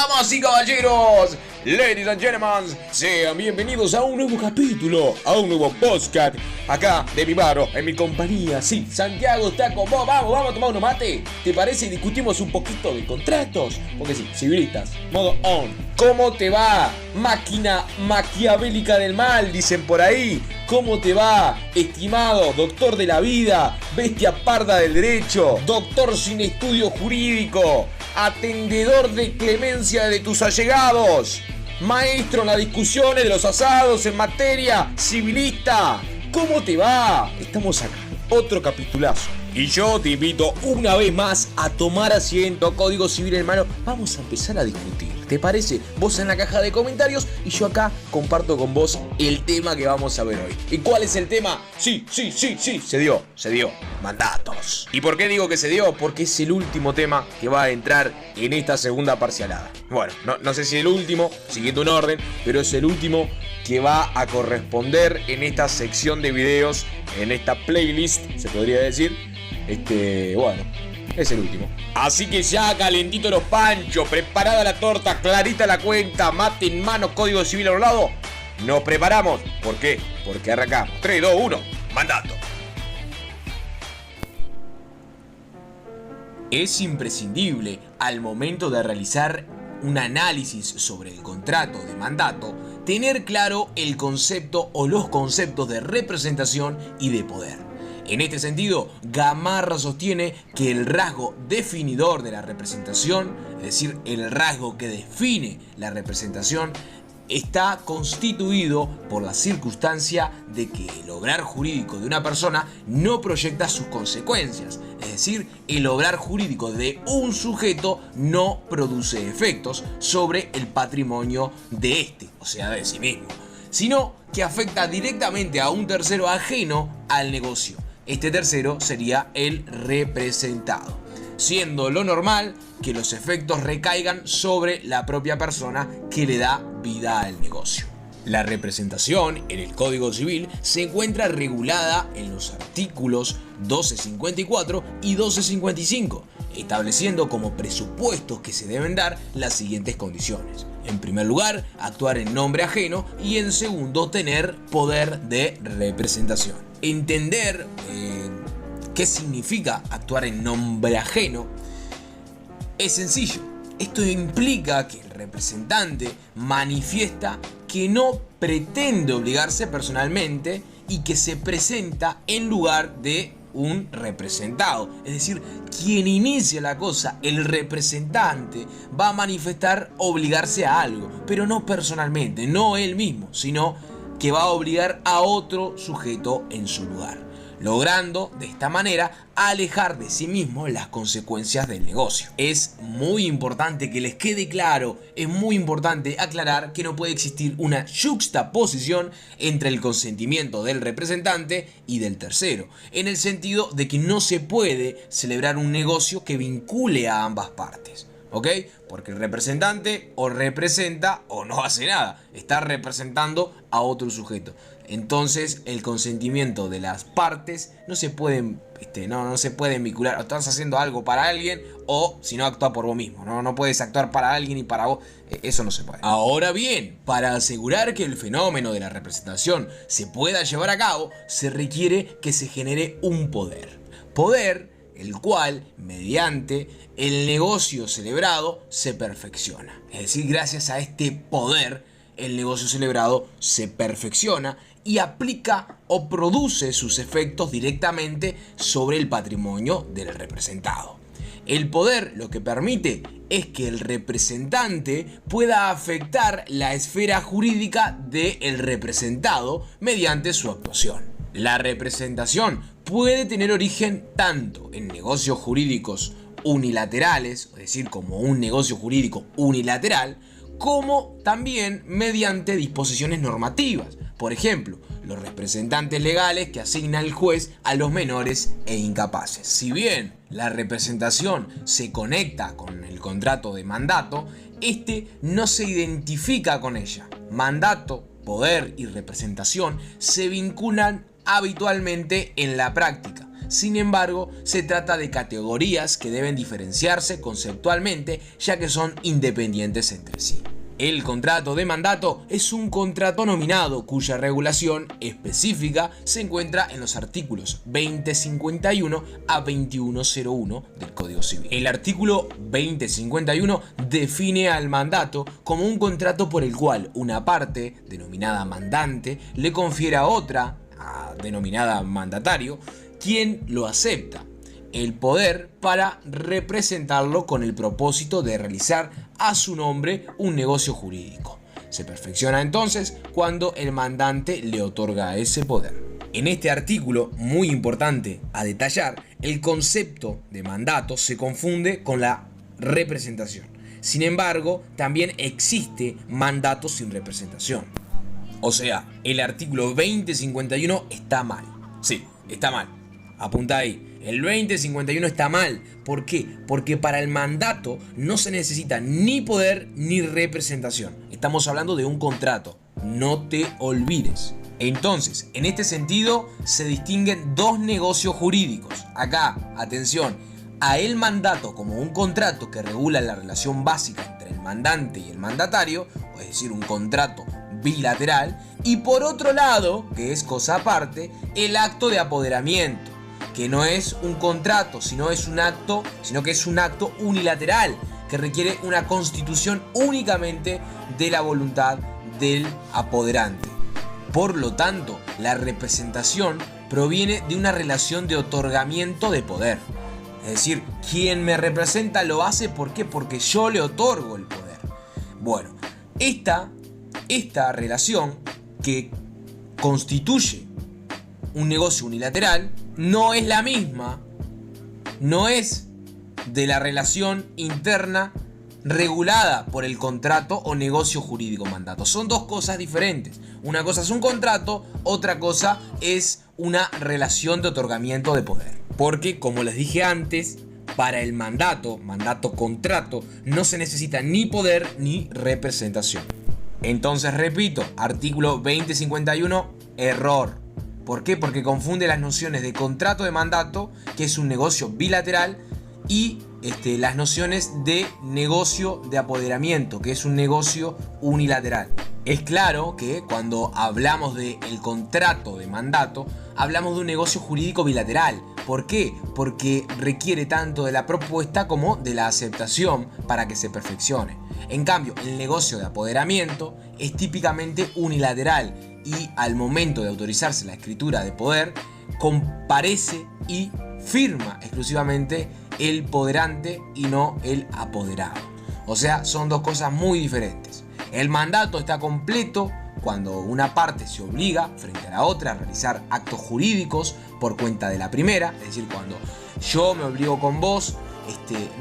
Damas y caballeros, ladies and gentlemen, sean bienvenidos a un nuevo capítulo, a un nuevo podcast. Acá, de mi barro, en mi compañía, sí, Santiago está con vos. Vamos a tomar unos mate. ¿Te parece? Discutimos un poquito de contratos. Porque sí, civilistas, modo on. ¿Cómo te va, máquina maquiavélica del mal? Dicen por ahí. ¿Cómo te va, estimado doctor de la vida, bestia parda del derecho, doctor sin estudio jurídico, atendedor de clemencia de tus allegados, maestro en las discusiones de los asados en materia civilista? ¿Cómo te va? Estamos acá, otro capitulazo. Y yo te invito una vez más a tomar asiento, Código Civil hermano. Vamos a empezar a discutir, ¿te parece? Vos en la caja de comentarios y yo acá comparto con vos el tema que vamos a ver hoy. ¿Y cuál es el tema? Sí, se dio. Mandatos. ¿Y por qué digo que se dio? Porque es el último tema que va a entrar en esta segunda parcialada. Bueno, no sé si el último, siguiendo un orden, pero es el último que va a corresponder en esta sección de videos, en esta playlist, se podría decir. Bueno, es el último. Así que ya calentito los panchos, preparada la torta, clarita la cuenta, mate en mano, Código Civil a un lado. Nos preparamos. ¿Por qué? Porque arrancamos. 3, 2, 1, mandato. Es imprescindible al momento de realizar un análisis sobre el contrato de mandato tener claro el concepto o los conceptos de representación y de poder. En este sentido, Gamarra sostiene que el rasgo definidor de la representación, es decir, el rasgo que define la representación, está constituido por la circunstancia de que el obrar jurídico de una persona no proyecta sus consecuencias, es decir, el obrar jurídico de un sujeto no produce efectos sobre el patrimonio de éste, o sea, de sí mismo, sino que afecta directamente a un tercero ajeno al negocio. Este tercero sería el representado, siendo lo normal que los efectos recaigan sobre la propia persona que le da vida al negocio. La representación en el Código Civil se encuentra regulada en los artículos 1254 y 1255, estableciendo como presupuestos que se deben dar las siguientes condiciones. En primer lugar, actuar en nombre ajeno y en segundo, tener poder de representación. Entender qué significa actuar en nombre ajeno es sencillo. Esto implica que el representante manifiesta que no pretende obligarse personalmente y que se presenta en lugar de un representado. Es decir, quien inicia la cosa, el representante, va a manifestar obligarse a algo, pero no personalmente, no él mismo, sino que va a obligar a otro sujeto en su lugar, logrando de esta manera alejar de sí mismo las consecuencias del negocio. Es muy importante que les quede claro, es muy importante aclarar que no puede existir una yuxtaposición entre el consentimiento del representante y del tercero, en el sentido de que no se puede celebrar un negocio que vincule a ambas partes. ¿Ok? Porque el representante o representa o no hace nada, está representando a otro sujeto. Entonces el consentimiento de las partes no se pueden, no se pueden vincular. O estás haciendo algo para alguien o si no actúa por vos mismo. No puedes actuar para alguien y para vos. Eso no se puede. Ahora bien, para asegurar que el fenómeno de la representación se pueda llevar a cabo, se requiere que se genere un poder. Poder el cual, mediante el negocio celebrado, se perfecciona. Es decir, gracias a este poder, el negocio celebrado se perfecciona y aplica o produce sus efectos directamente sobre el patrimonio del representado. El poder lo que permite es que el representante pueda afectar la esfera jurídica del representado mediante su actuación. La representación puede tener origen tanto en negocios jurídicos unilaterales, es decir, como un negocio jurídico unilateral, como también mediante disposiciones normativas. Por ejemplo, los representantes legales que asigna el juez a los menores e incapaces. Si bien la representación se conecta con el contrato de mandato, este no se identifica con ella. Mandato, poder y representación se vinculan habitualmente en la práctica. Sin embargo, se trata de categorías que deben diferenciarse conceptualmente, ya que son independientes entre sí. El contrato de mandato es un contrato nominado cuya regulación específica se encuentra en los artículos 2051 a 2101 del Código Civil. El artículo 2051 define al mandato como un contrato por el cual una parte, denominada mandante, le confiere a otra, denominada mandatario, quien lo acepta, el poder para representarlo con el propósito de realizar a su nombre un negocio jurídico. Se perfecciona entonces cuando el mandante le otorga ese poder. En este artículo, muy importante a detallar, el concepto de mandato se confunde con la representación. Sin embargo, también existe mandato sin representación. O sea, el artículo 2051 está mal. Sí, está mal. Apunta ahí. El 2051 está mal. ¿Por qué? Porque para el mandato no se necesita ni poder ni representación. Estamos hablando de un contrato. No te olvides. Entonces, en este sentido, se distinguen dos negocios jurídicos. Acá, atención, a el mandato como un contrato que regula la relación básica entre el mandante y el mandatario, es decir, un contrato bilateral, y por otro lado, que es cosa aparte, el acto de apoderamiento, que no es un contrato, sino que es un acto unilateral que requiere una constitución únicamente de la voluntad del apoderante. Por lo tanto, la representación proviene de una relación de otorgamiento de poder. Es decir, quien me representa lo hace ¿por qué? Porque yo le otorgo el poder. Bueno, esta relación que constituye un negocio unilateral no es la misma, no es de la relación interna regulada por el contrato o negocio jurídico mandato. Son dos cosas diferentes. Una cosa es un contrato, otra cosa es una relación de otorgamiento de poder. Porque, como les dije antes, para el mandato-contrato, no se necesita ni poder ni representación. Entonces, repito, artículo 2051, error. ¿Por qué? Porque confunde las nociones de contrato de mandato, que es un negocio bilateral, y las nociones de negocio de apoderamiento, que es un negocio unilateral. Es claro que cuando hablamos del contrato de mandato, hablamos de un negocio jurídico bilateral. ¿Por qué? Porque requiere tanto de la propuesta como de la aceptación para que se perfeccione. En cambio, el negocio de apoderamiento es típicamente unilateral y al momento de autorizarse la escritura de poder, comparece y firma exclusivamente el poderante y no el apoderado. O sea, son dos cosas muy diferentes. El mandato está completo cuando una parte se obliga frente a la otra a realizar actos jurídicos por cuenta de la primera, es decir, cuando yo me obligo con vos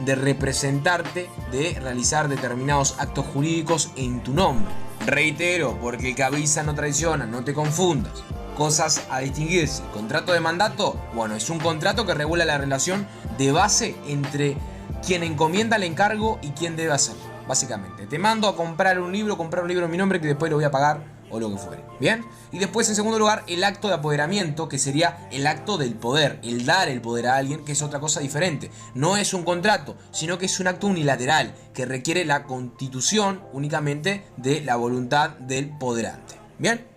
de representarte, de realizar determinados actos jurídicos en tu nombre. Reitero, porque el que avisa no traiciona, no te confundas. Cosas a distinguirse. Contrato de mandato, bueno, es un contrato que regula la relación de base entre quien encomienda el encargo y quien debe hacerlo. Básicamente, te mando a comprar un libro en mi nombre que después lo voy a pagar o lo que fuere. ¿Bien? Y después, en segundo lugar, el acto de apoderamiento, que sería el acto del poder, el dar el poder a alguien, que es otra cosa diferente. No es un contrato, sino que es un acto unilateral que requiere la constitución únicamente de la voluntad del poderante. ¿Bien?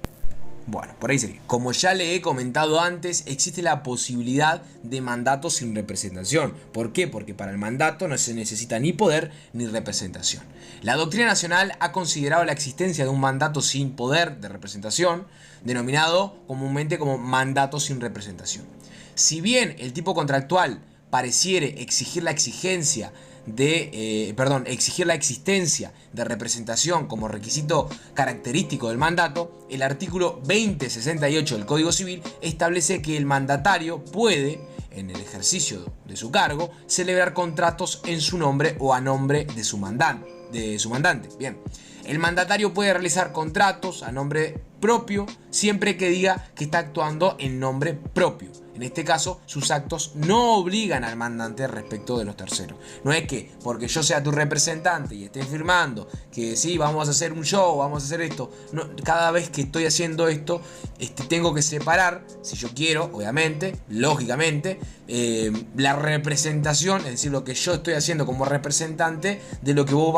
Bueno, por ahí sería. Como ya le he comentado antes, existe la posibilidad de mandato sin representación. ¿Por qué? Porque para el mandato no se necesita ni poder ni representación. La doctrina nacional ha considerado la existencia de un mandato sin poder de representación, denominado comúnmente como mandato sin representación. Si bien el tipo contractual pareciere exigir la existencia de representación como requisito característico del mandato, el artículo 2068 del Código Civil establece que el mandatario puede, en el ejercicio de su cargo, celebrar contratos en su nombre o a nombre de su mandante. Bien. El mandatario puede realizar contratos a nombre propio siempre que diga que está actuando en nombre propio. En este caso, sus actos no obligan al mandante respecto de los terceros. No es que porque yo sea tu representante y esté firmando que sí, vamos a hacer un show, vamos a hacer esto. No, cada vez que estoy haciendo esto, tengo que separar, si yo quiero, obviamente, lógicamente, la representación, es decir, lo que yo estoy haciendo como representante, de lo que vos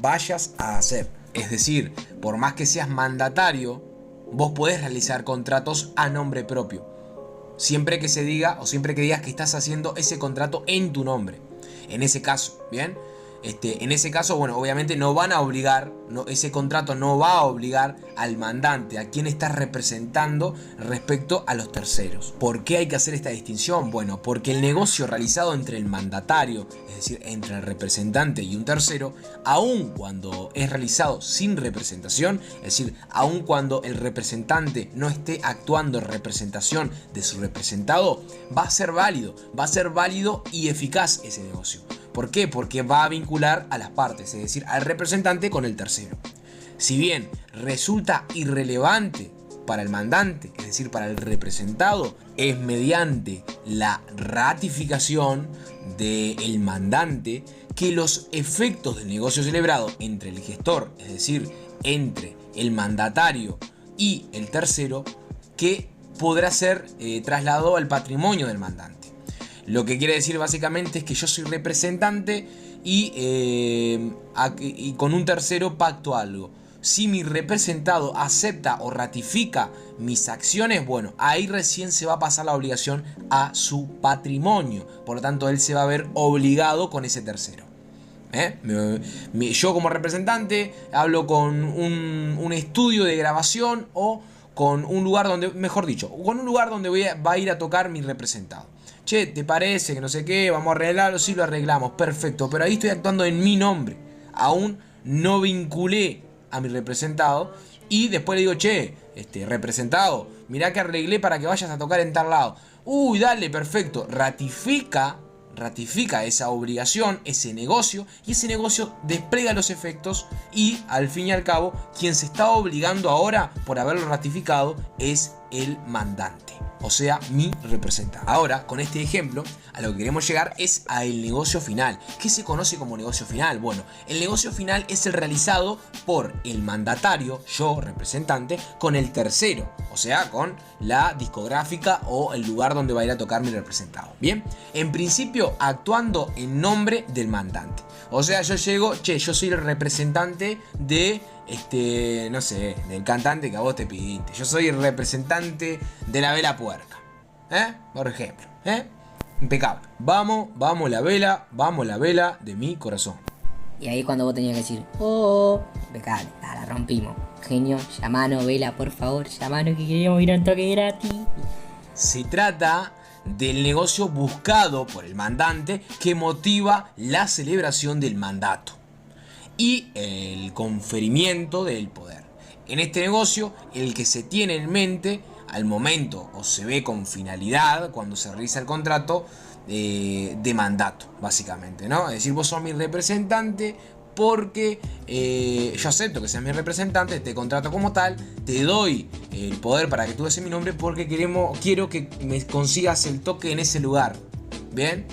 vayas a hacer. Es decir, por más que seas mandatario, vos podés realizar contratos a nombre propio. Siempre que se diga o siempre que digas que estás haciendo ese contrato en tu nombre. En ese caso, ¿bien? En ese caso, bueno, obviamente no van a obligar, ese contrato no va a obligar al mandante, a quien estás representando respecto a los terceros. ¿Por qué hay que hacer esta distinción? Bueno, porque el negocio realizado entre el mandatario, es decir, entre el representante y un tercero, aun cuando es realizado sin representación, es decir, aun cuando el representante no esté actuando en representación de su representado, va a ser válido y eficaz ese negocio. ¿Por qué? Porque va a vincular a las partes, es decir, al representante con el tercero. Si bien resulta irrelevante para el mandante, es decir, para el representado, es mediante la ratificación del mandante que los efectos del negocio celebrado entre el gestor, es decir, entre el mandatario y el tercero, que podrá ser trasladado al patrimonio del mandante. Lo que quiere decir básicamente es que yo soy representante y con un tercero pacto algo. Si mi representado acepta o ratifica mis acciones, bueno, ahí recién se va a pasar la obligación a su patrimonio. Por lo tanto, él se va a ver obligado con ese tercero. Yo como representante hablo con un estudio de grabación o con un lugar donde, mejor dicho, con un lugar donde va a ir a tocar mi representado. Che, ¿te parece que no sé qué? ¿Vamos a arreglarlo? Sí, lo arreglamos, perfecto. Pero ahí estoy actuando en mi nombre. Aún no vinculé a mi representado. Y después le digo, che, representado, mirá que arreglé para que vayas a tocar en tal lado. Uy, dale, perfecto. Ratifica esa obligación, ese negocio. Y ese negocio despliega los efectos. Y al fin y al cabo, quien se está obligando ahora por haberlo ratificado es el mandante. O sea, mi representante. Ahora, con este ejemplo, a lo que queremos llegar es al negocio final. ¿Qué se conoce como negocio final? Bueno, el negocio final es el realizado por el mandatario, yo, representante, con el tercero. O sea, con la discográfica o el lugar donde va a ir a tocar mi representado. Bien, en principio, actuando en nombre del mandante. O sea, yo llego, che, yo soy el representante de... no sé, del cantante que a vos te pidiste. Yo soy el representante de la vela puerca, por ejemplo, impecable. Vamos la vela de mi corazón. Y ahí cuando vos tenías que decir, oh, impecable, la rompimos. Genio, llamanos, vela, por favor, llamanos que queremos ir a un toque gratis. Se trata del negocio buscado por el mandante que motiva la celebración del mandato y el conferimiento del poder. En este negocio, el que se tiene en mente al momento o se ve con finalidad cuando se realiza el contrato de mandato, básicamente, ¿no? Es decir, vos sos mi representante porque yo acepto que seas mi representante, te contrato como tal, te doy el poder para que tú des mi nombre porque quiero que me consigas el toque en ese lugar. ¿Bien?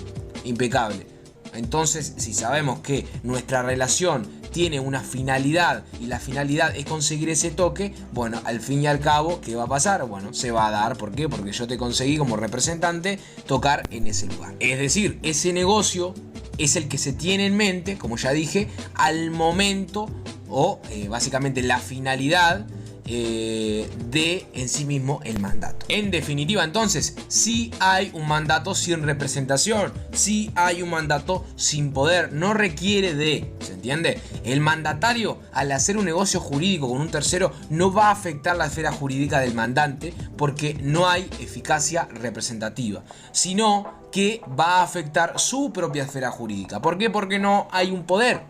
Impecable. Entonces, si sabemos que nuestra relación tiene una finalidad y la finalidad es conseguir ese toque, bueno, al fin y al cabo, ¿qué va a pasar? Bueno, se va a dar. ¿Por qué? Porque yo te conseguí como representante tocar en ese lugar. Es decir, ese negocio es el que se tiene en mente, como ya dije, al momento o básicamente la finalidad de en sí mismo el mandato. En definitiva, entonces, sí hay un mandato sin representación, sí hay un mandato sin poder, no requiere de, ¿se entiende? El mandatario, al hacer un negocio jurídico con un tercero, no va a afectar la esfera jurídica del mandante porque no hay eficacia representativa, sino que va a afectar su propia esfera jurídica. ¿Por qué? Porque no hay un poder.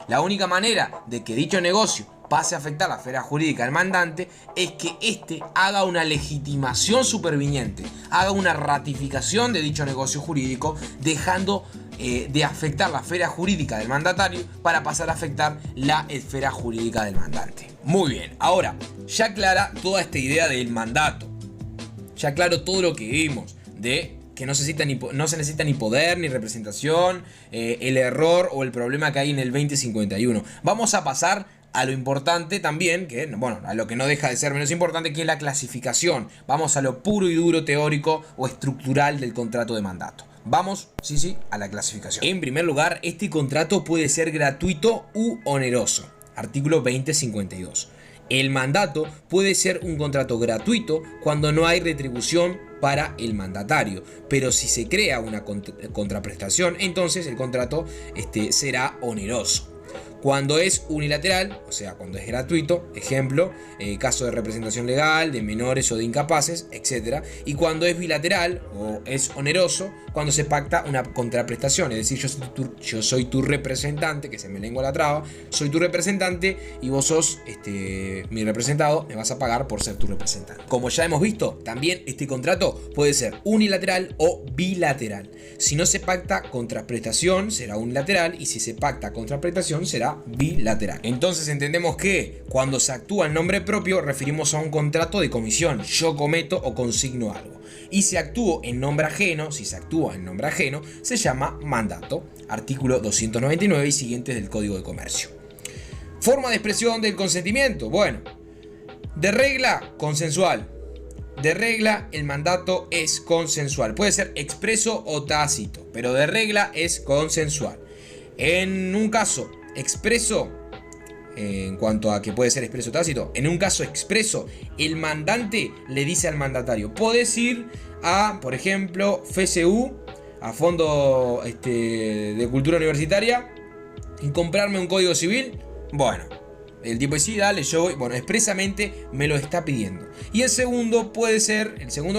La única manera de que dicho negocio pase a afectar la esfera jurídica del mandante es que éste haga una legitimación superviniente, haga una ratificación de dicho negocio jurídico, dejando de afectar la esfera jurídica del mandatario para pasar a afectar la esfera jurídica del mandante. Muy bien, ahora ya clara toda esta idea del mandato, ya claro todo lo que vimos, de que no se necesita ni poder ni representación, el error o el problema que hay en el 2051. Vamos a pasar a lo importante también, que bueno, a lo que no deja de ser menos importante, que es la clasificación. Vamos a lo puro y duro teórico o estructural del contrato de mandato. Vamos, sí, a la clasificación. En primer lugar, este contrato puede ser gratuito u oneroso. Artículo 2052. El mandato puede ser un contrato gratuito cuando no hay retribución para el mandatario, pero si se crea una contraprestación, entonces el contrato será oneroso. Cuando es unilateral, o sea, cuando es gratuito, ejemplo, caso de representación legal, de menores o de incapaces, etc. Y cuando es bilateral o es oneroso, cuando se pacta una contraprestación, es decir, yo soy tu representante, que se me lengua la traba, soy tu representante y vos sos mi representado, me vas a pagar por ser tu representante. Como ya hemos visto, también este contrato puede ser unilateral o bilateral. Si no se pacta contraprestación, será unilateral, y si se pacta contraprestación, será bilateral. Entonces entendemos que cuando se actúa en nombre propio referimos a un contrato de comisión. Yo cometo o consigno algo. Y si actúo en nombre ajeno, se llama mandato. Artículo 299 y siguientes del Código de Comercio. Forma de expresión del consentimiento. Bueno, de regla, consensual. De regla, el mandato es consensual. Puede ser expreso o tácito, pero de regla es consensual. En un caso expreso, en cuanto a que puede ser expreso o tácito, en un caso expreso, el mandante le dice al mandatario: podés ir a, por ejemplo, FCU, a Fondo de Cultura Universitaria, y comprarme un código civil. Bueno, el tipo dice: sí, dale, yo voy. Bueno, expresamente me lo está pidiendo. Y el segundo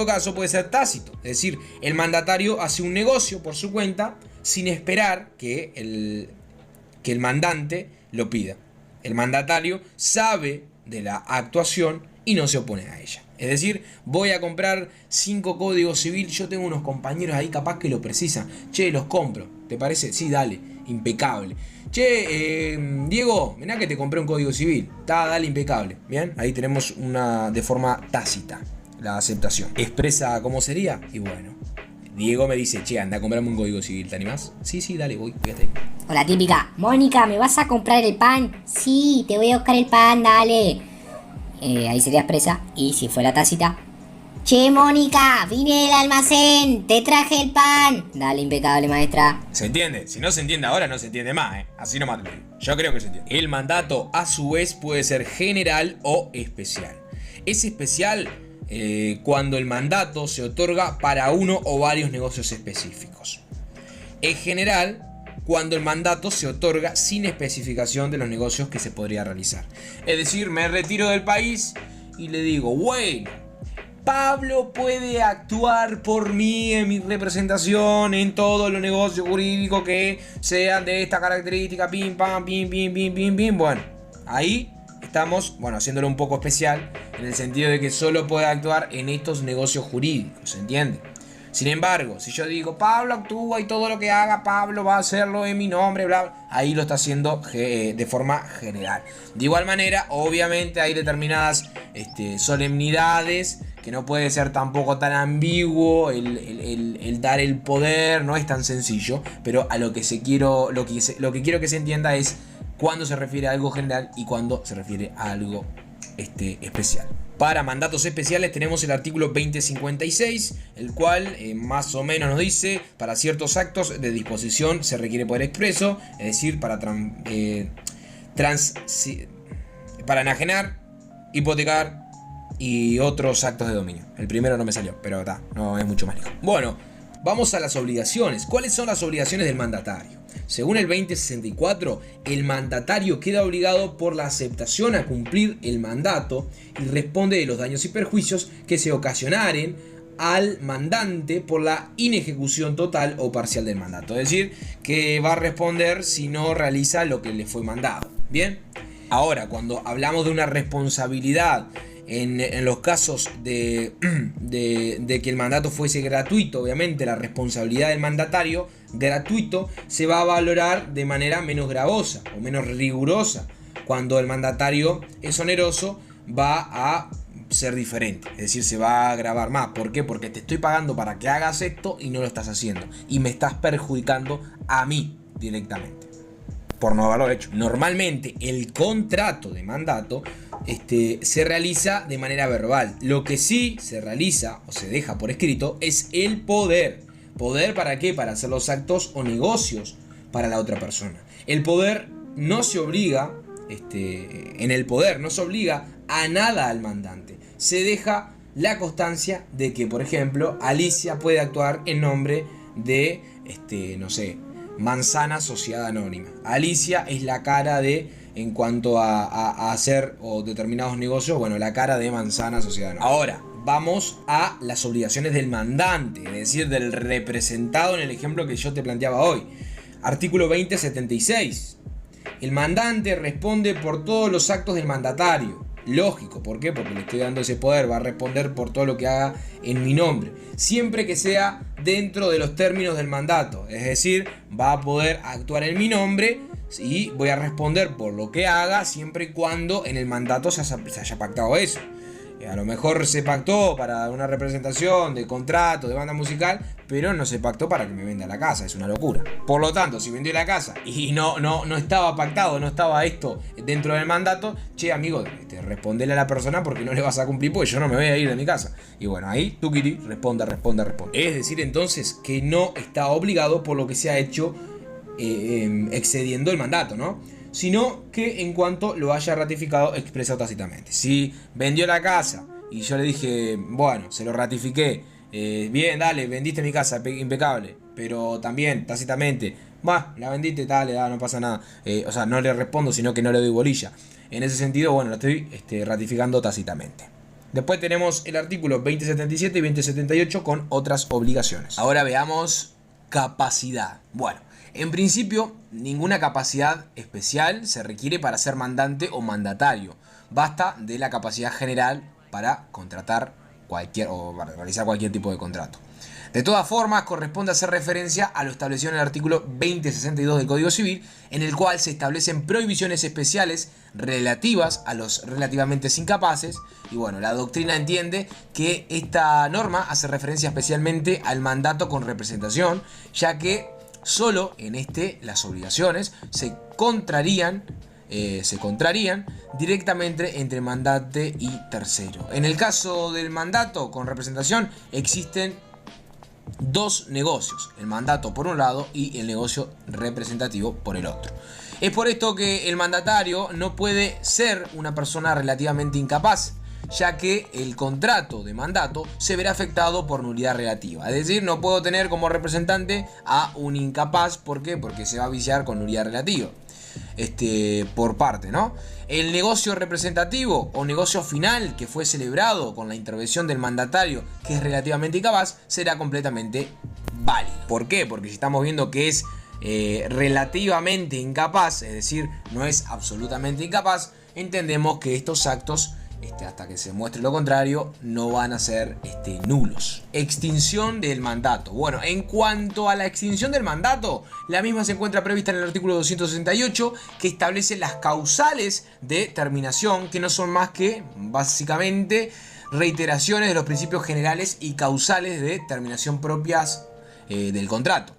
caso puede ser tácito. Es decir, el mandatario hace un negocio por su cuenta sin esperar que el mandante lo pida. El mandatario sabe de la actuación y no se opone a ella. Es decir, voy a comprar 5 códigos civil, yo tengo unos compañeros ahí capaz que lo precisan. Che, los compro. ¿Te parece? Sí, dale. Impecable. Che, Diego, mirá que te compré un código civil. Dale, impecable. Bien, ahí tenemos una de forma tácita la aceptación. Expresa cómo sería y bueno. Diego me dice: che, anda a comprarme un código civil, ¿te animás? Sí, dale, voy, fíjate. O la típica: Mónica, ¿me vas a comprar el pan? Sí, te voy a buscar el pan, dale. Ahí sería expresa. Y si fuera tácita: che, Mónica, vine del almacén, te traje el pan. Dale, impecable, maestra. ¿Se entiende? Si no se entiende ahora, no se entiende más, Así nomás te lo digo. Yo creo que se entiende. El mandato, a su vez, puede ser general o especial. Es especial cuando el mandato se otorga para uno o varios negocios específicos. Es general cuando el mandato se otorga sin especificación de los negocios que se podría realizar. Es decir, me retiro del país y le digo: bueno, Pablo puede actuar por mí en mi representación en todos los negocios jurídicos que sean de esta característica, pim, pam, pim, pim, pim, pim, pim. Bueno, ahí estamos, haciéndolo un poco especial, en el sentido de que solo puede actuar en estos negocios jurídicos, ¿se entiende? Sin embargo, si yo digo: Pablo actúa y todo lo que haga Pablo va a hacerlo en mi nombre, bla, bla, ahí lo está haciendo de forma general. De igual manera, obviamente hay determinadas solemnidades que no puede ser tampoco tan ambiguo el dar el poder, no es tan sencillo, pero a lo que quiero que se entienda es cuando se refiere a algo general y cuando se refiere a algo especial. Para mandatos especiales tenemos el artículo 2056, el cual más o menos nos dice: para ciertos actos de disposición se requiere poder expreso, es decir, para enajenar, hipotecar y otros actos de dominio. El primero no me salió, pero no es mucho más lejos. Bueno, vamos a las obligaciones. ¿Cuáles son las obligaciones del mandatario? Según el 2064, el mandatario queda obligado por la aceptación a cumplir el mandato y responde de los daños y perjuicios que se ocasionaren al mandante por la inejecución total o parcial del mandato. Es decir, que va a responder si no realiza lo que le fue mandado. Bien, ahora cuando hablamos de una responsabilidad en los casos de que el mandato fuese gratuito, obviamente la responsabilidad del mandatario gratuito se va a valorar de manera menos gravosa o menos rigurosa. Cuando el mandatario es oneroso, ser diferente. Es decir, se va a agravar más. ¿Por qué? Porque te estoy pagando para que hagas esto y no lo estás haciendo. Y me estás perjudicando a mí directamente por no haberlo hecho. Normalmente el contrato de mandato se realiza de manera verbal. Lo que sí se realiza o se deja por escrito es el poder. ¿Poder para qué? Para hacer los actos o negocios para la otra persona. El poder no se obliga, en el poder no se obliga a nada al mandante. Se deja la constancia de que, por ejemplo, Alicia puede actuar en nombre de, no sé, Manzana Sociedad Anónima. Alicia es la cara de, en cuanto a hacer o determinados negocios, bueno, la cara de Manzana Sociedad Anónima. Ahora, vamos a las obligaciones del mandante, es decir, del representado en el ejemplo que yo te planteaba hoy. Artículo 2076. El mandante responde por todos los actos del mandatario. Lógico, ¿por qué? Porque le estoy dando ese poder, va a responder por todo lo que haga en mi nombre, siempre que sea dentro de los términos del mandato, es decir, va a poder actuar en mi nombre y voy a responder por lo que haga siempre y cuando en el mandato se haya pactado eso. A lo mejor se pactó para una representación de contrato, de banda musical, pero no se pactó para que me venda la casa, es una locura. Por lo tanto, si vendió la casa y no estaba pactado, no estaba esto dentro del mandato, che amigo, respondele a la persona porque no le vas a cumplir porque yo no me voy a ir de mi casa. Y bueno, ahí Tukiri responde. Es decir, entonces, que no está obligado por lo que se ha hecho excediendo el mandato, ¿no? Sino que en cuanto lo haya ratificado expresa o tácitamente. Si vendió la casa y yo le dije, bueno, se lo ratifiqué, bien, dale, vendiste mi casa, impecable, pero también tácitamente, la vendiste, dale, no pasa nada, o sea, no le respondo, sino que no le doy bolilla. En ese sentido, bueno, lo estoy ratificando tácitamente. Después tenemos el artículo 2077 y 2078 con otras obligaciones. Ahora veamos capacidad. Bueno, en principio, ninguna capacidad especial se requiere para ser mandante o mandatario. Basta de la capacidad general para contratar para realizar cualquier tipo de contrato. De todas formas, corresponde hacer referencia a lo establecido en el artículo 2062 del Código Civil, en el cual se establecen prohibiciones especiales relativas a los relativamente incapaces. Y bueno, la doctrina entiende que esta norma hace referencia especialmente al mandato con representación, ya que solo en las obligaciones se contrarían directamente entre mandante y tercero. En el caso del mandato con representación existen dos negocios, el mandato por un lado y el negocio representativo por el otro. Es por esto que el mandatario no puede ser una persona relativamente incapaz, ya que el contrato de mandato se verá afectado por nulidad relativa. Es decir, no puedo tener como representante a un incapaz. ¿Por qué? Porque se va a viciar con nulidad relativa. Por parte, ¿no? El negocio representativo o negocio final que fue celebrado con la intervención del mandatario, que es relativamente incapaz, será completamente válido. ¿Por qué? Porque si estamos viendo que es relativamente incapaz, es decir, no es absolutamente incapaz, entendemos que estos actos, hasta que se muestre lo contrario, no van a ser nulos. Extinción del mandato. Bueno, en cuanto a la extinción del mandato, la misma se encuentra prevista en el artículo 268, que establece las causales de terminación, que no son más que básicamente reiteraciones de los principios generales y causales de terminación propias del contrato.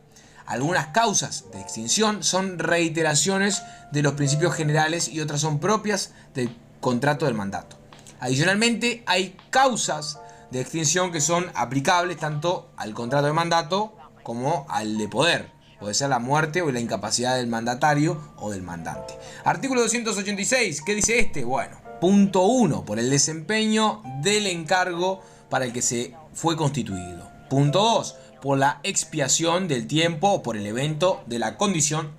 Algunas causas de extinción son reiteraciones de los principios generales y otras son propias del contrato del mandato. Adicionalmente, hay causas de extinción que son aplicables tanto al contrato de mandato como al de poder. Puede ser la muerte o la incapacidad del mandatario o del mandante. Artículo 286, ¿qué dice Bueno, punto 1, por el desempeño del encargo para el que se fue constituido. Punto 2, por la expiación del tiempo o por el evento de la condición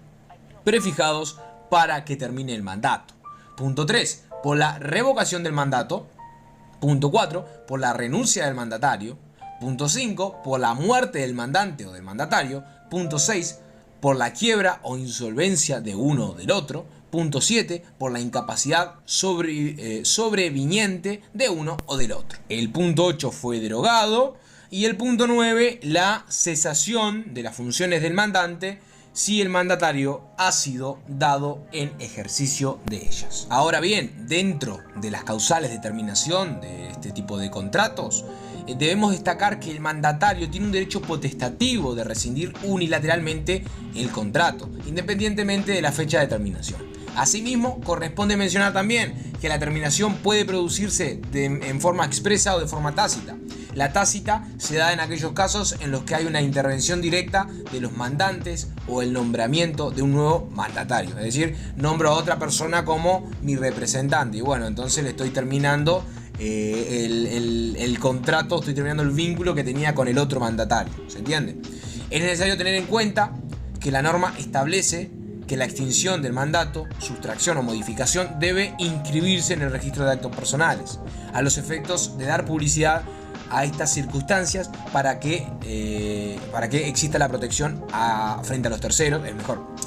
prefijados para que termine el mandato. Punto 3, por la revocación del mandato. Punto 4, por la renuncia del mandatario. Punto 5, por la muerte del mandante o del mandatario. Punto 6, por la quiebra o insolvencia de uno o del otro. Punto 7, por la incapacidad sobreviniente de uno o del otro. El punto 8 fue derogado. Y el punto 9, la cesación de las funciones del mandante si el mandatario ha sido dado en ejercicio de ellas. Ahora bien, dentro de las causales de terminación de este tipo de contratos, debemos destacar que el mandatario tiene un derecho potestativo de rescindir unilateralmente el contrato, independientemente de la fecha de terminación. Asimismo, corresponde mencionar también que la terminación puede producirse en forma expresa o de forma tácita. La tácita se da en aquellos casos en los que hay una intervención directa de los mandantes o el nombramiento de un nuevo mandatario. Es decir, nombro a otra persona como mi representante y bueno, entonces le estoy terminando el contrato, estoy terminando el vínculo que tenía con el otro mandatario. ¿Se entiende? Es necesario tener en cuenta que la norma establece que la extinción del mandato, sustracción o modificación debe inscribirse en el registro de actos personales, a los efectos de dar publicidad a estas circunstancias para que exista la protección frente a los terceros,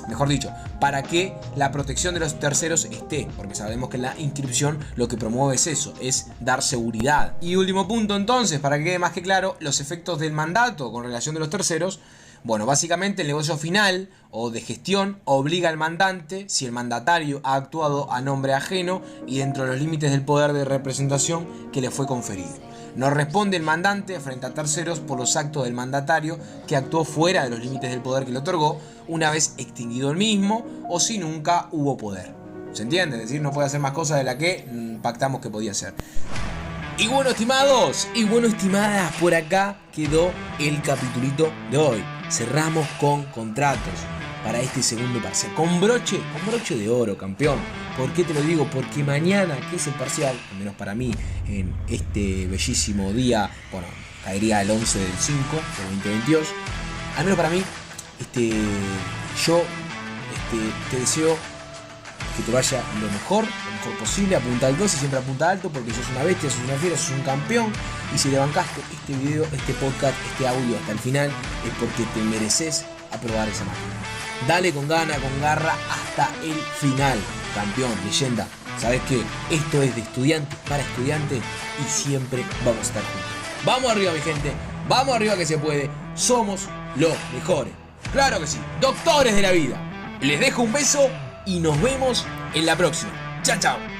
mejor dicho, para que la protección de los terceros esté, porque sabemos que la inscripción lo que promueve es eso, es dar seguridad. Y último punto entonces, para que quede más que claro, los efectos del mandato con relación de los terceros. Bueno, básicamente el negocio final o de gestión obliga al mandante, si el mandatario ha actuado a nombre ajeno y dentro de los límites del poder de representación que le fue conferido. No responde el mandante frente a terceros por los actos del mandatario que actuó fuera de los límites del poder que le otorgó, una vez extinguido el mismo o si nunca hubo poder. ¿Se entiende? Es decir, no puede hacer más cosas de la que pactamos que podía hacer. Y bueno, estimados y bueno, estimadas, por acá quedó el capitulito de hoy. Cerramos con contratos para este segundo parcial. Con broche de oro, campeón. ¿Por qué te lo digo? Porque mañana, que es el parcial, al menos para mí, en este bellísimo día, bueno, caería el 11 del 5 del 2022. Al menos para mí, yo te deseo que te vaya lo mejor posible, apunta al 12, siempre apunta alto, porque sos una bestia, sos una fiera, sos un campeón, y si le bancaste este video, este podcast, este audio hasta el final, es porque te mereces aprobar esa máquina. Dale con gana, con garra, hasta el final, campeón, leyenda. Sabes que esto es de estudiantes para estudiantes y siempre vamos a estar juntos. Vamos arriba, mi gente, vamos arriba que se puede, somos los mejores. Claro que sí, doctores de la vida. Les dejo un beso y nos vemos en la próxima. Chao, chao.